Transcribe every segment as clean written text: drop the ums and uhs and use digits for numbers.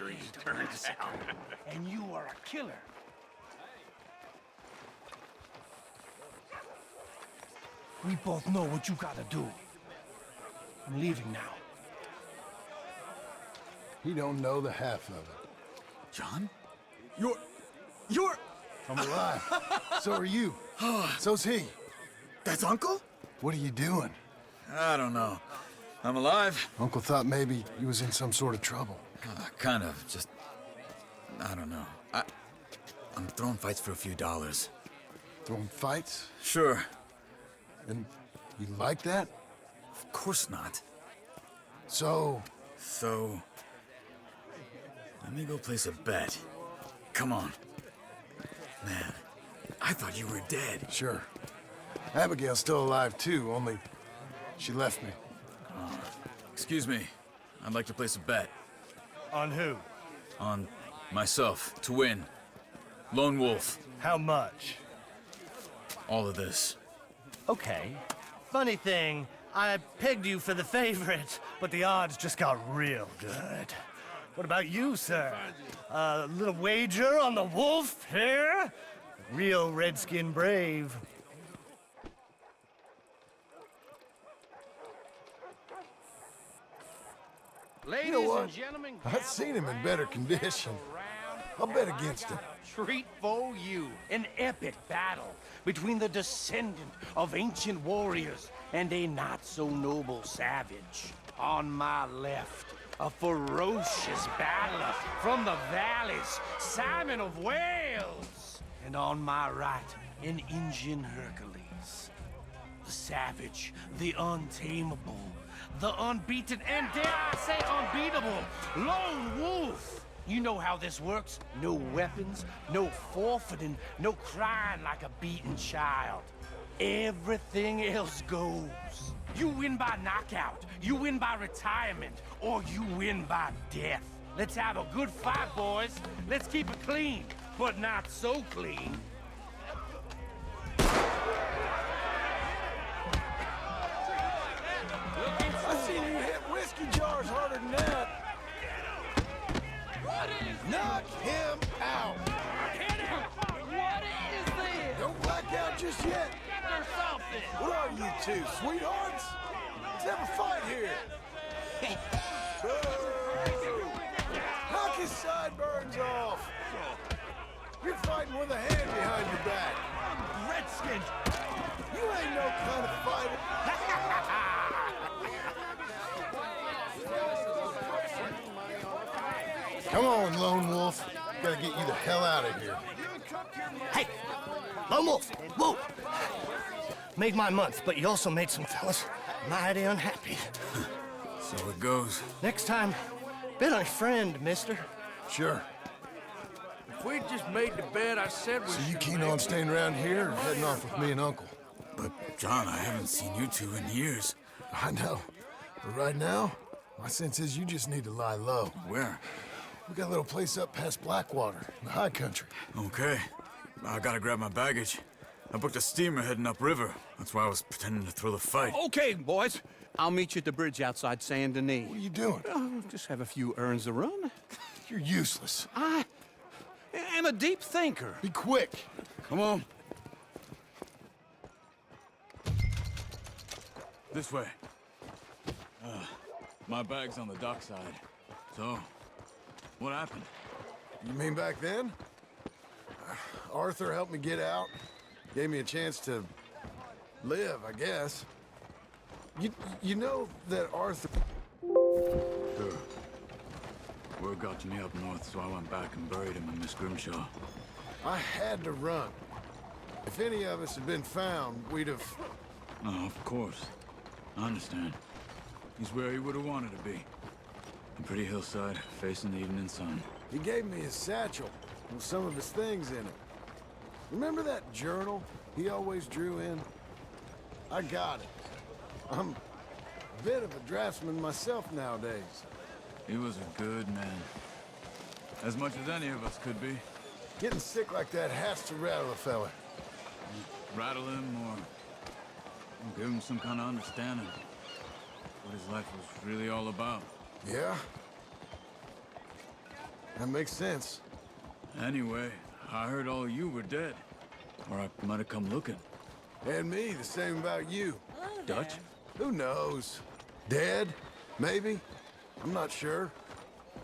centuries, turns out. And you are a killer. We both know what you gotta do. I'm leaving now. He don't know the half of it. John? You're... I'm alive. So are you. So's he. That's Uncle? What are you doing? I don't know. I'm alive. Uncle thought maybe he was in some sort of trouble. Kind of, just... I don't know. I'm throwing fights for a few dollars. Throwing fights? Sure. And you like that? Of course not. So, let me go place a bet. Come on. Man, I thought you were dead. sure. Abigail's still alive too, only she left me. Excuse me. I'd like to place a bet. On who? On myself, to win. Lone Wolf. How much? All of this. Okay. Funny thing, I pegged you for the favorite, but the odds just got real good. What about you, sir? A little wager on the wolf here? Real redskin brave. You know what? I've seen him in better condition. I'll bet against him. Treat for you. An epic battle between the descendant of ancient warriors and a not-so-noble savage. On my left, a ferocious battler from the valleys, Simon of Wales. And on my right, an Indian Hercules. The savage, the untamable, the unbeaten, and dare I say unbeatable, Lone Wolf. You know how this works. No weapons, no forfeiting, no crying like a beaten child. Everything else goes. You win by knockout, you win by retirement, or you win by death. Let's have a good fight, boys. Let's keep it clean, but not so clean. I seen you hit whiskey jars harder than that. Knock him out! What is this? Don't black out just yet. Get her something. What are you two, sweethearts? Let's have a fight here. Boo! Knock his sideburns off. You're fighting with a hand behind your back. Redskin. You ain't no kind of fighter. Come on, Lone Wolf. Gotta get you the hell out of here. Hey, Lone Wolf, whoa. Made my month, but you also made some fellas mighty unhappy. So it goes. Next time, bet on a friend, mister. Sure. If we just made the bet I said we So you should keen make, on staying around here or heading off with me and Uncle? But, John, I haven't seen you two in years. I know. But right now, my sense is you just need to lie low. Where? We got a little place up past Blackwater, in the high country. Okay. I gotta grab my baggage. I booked a steamer heading upriver. That's why I was pretending to throw the fight. Okay, boys. I'll meet you at the bridge outside Saint Denis. What are you doing? Oh, just have a few errands to run. You're useless. I am a deep thinker. Be quick. Come on. This way. My bag's on the dockside. So, what happened? You mean back then? Arthur helped me get out. Gave me a chance to live, I guess. You know that Arthur... Sure. Word got to me up north, so I went back and buried him in Miss Grimshaw. I had to run. If any of us had been found, we'd have... Oh, of course. I understand. He's where he would have wanted to be. A pretty hillside, facing the evening sun. He gave me his satchel with some of his things in it. Remember that journal he always drew in? I got it. I'm a bit of a draftsman myself nowadays. He was a good man. As much as any of us could be. Getting sick like that has to rattle a fella. Rattle him or give him some kind of understanding. What his life was really all about. Yeah? That makes sense. Anyway, I heard all you were dead. Or I might have come looking. And me, the same about you. Dutch? Who knows? Dead? Maybe? I'm not sure.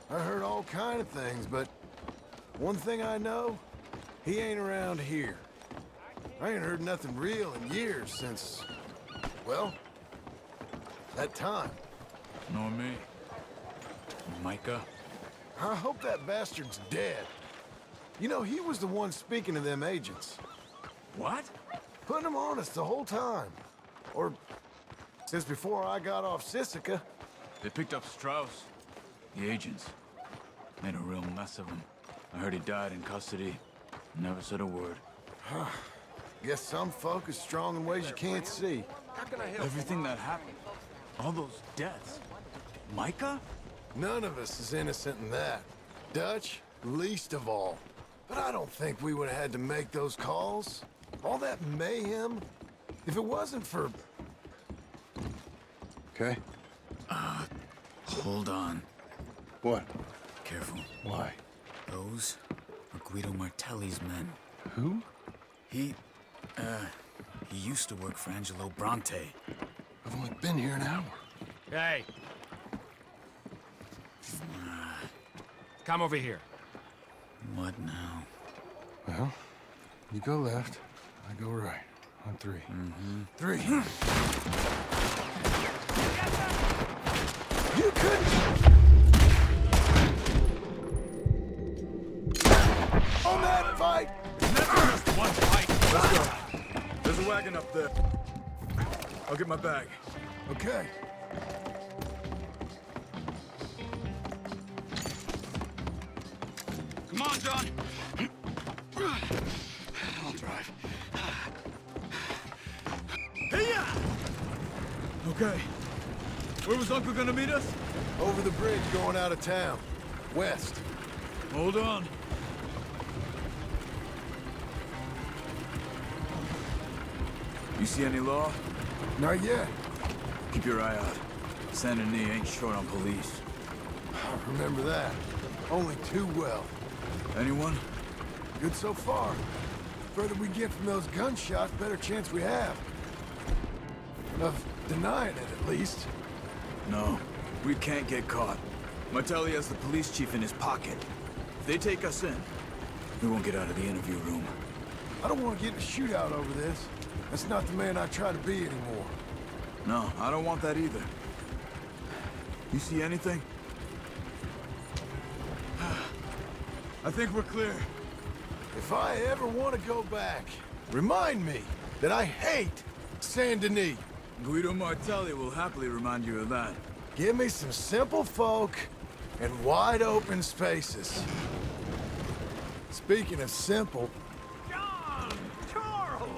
I heard all kind of things, but one thing I know, he ain't around here. I ain't heard nothing real in years since, well, that time. Nor me. Micah? I hope that bastard's dead. You know, he was the one speaking to them agents. What? Putting them on us the whole time. Or since before I got off Sisika. They picked up Strauss. The agents. Made a real mess of him. I heard he died in custody. Never said a word. Guess some folk is strong in ways you can't see. Everything that happened. All those deaths. Micah? None of us is innocent in that. Dutch, least of all. But I don't think we would have had to make those calls. All that mayhem. If it wasn't for... Okay. Hold on. What? Careful. Why? Those are Guido Martelli's men. Who? He used to work for Angelo Bronte. I've only been here an hour. Hey! Come over here. What now? Well, you go left, I go right. On three. Mm-hmm. Three. You couldn't... On that fight! Never just one fight! Let's go. There's a wagon up there. I'll get my bag. Okay. Come on, John. I'll drive. Hey-ya! Okay. Where was Uncle gonna meet us? Over the bridge going out of town. West. Hold on. You see any law? Not yet. Keep your eye out. Saint Denis ain't short on police. I remember that. Only too well. Anyone? Good so far. Further we get from those gunshots, better chance we have. Of denying it, at least. No. We can't get caught. Martelli has the police chief in his pocket. If they take us in, we won't get out of the interview room. I don't want to get in a shootout over this. That's not the man I try to be anymore. No, I don't want that either. You see anything? I think we're clear. If I ever want to go back, remind me that I hate Saint Denis. Guido Martelli will happily remind you of that. Give me some simple folk and wide open spaces. Speaking of simple, John! Charles!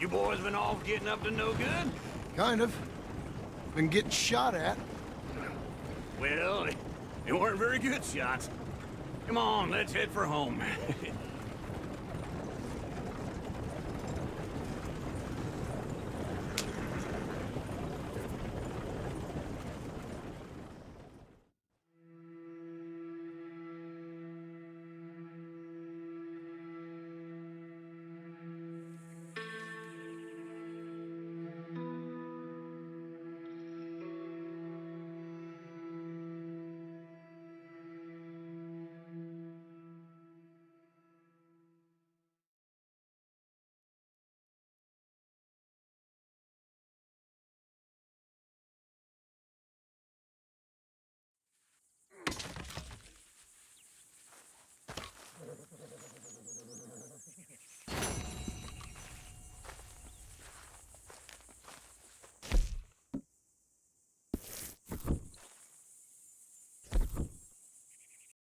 You boys been off getting up to no good? kind of. Been getting shot at. Well, they weren't very good shots. Come on, let's head for home.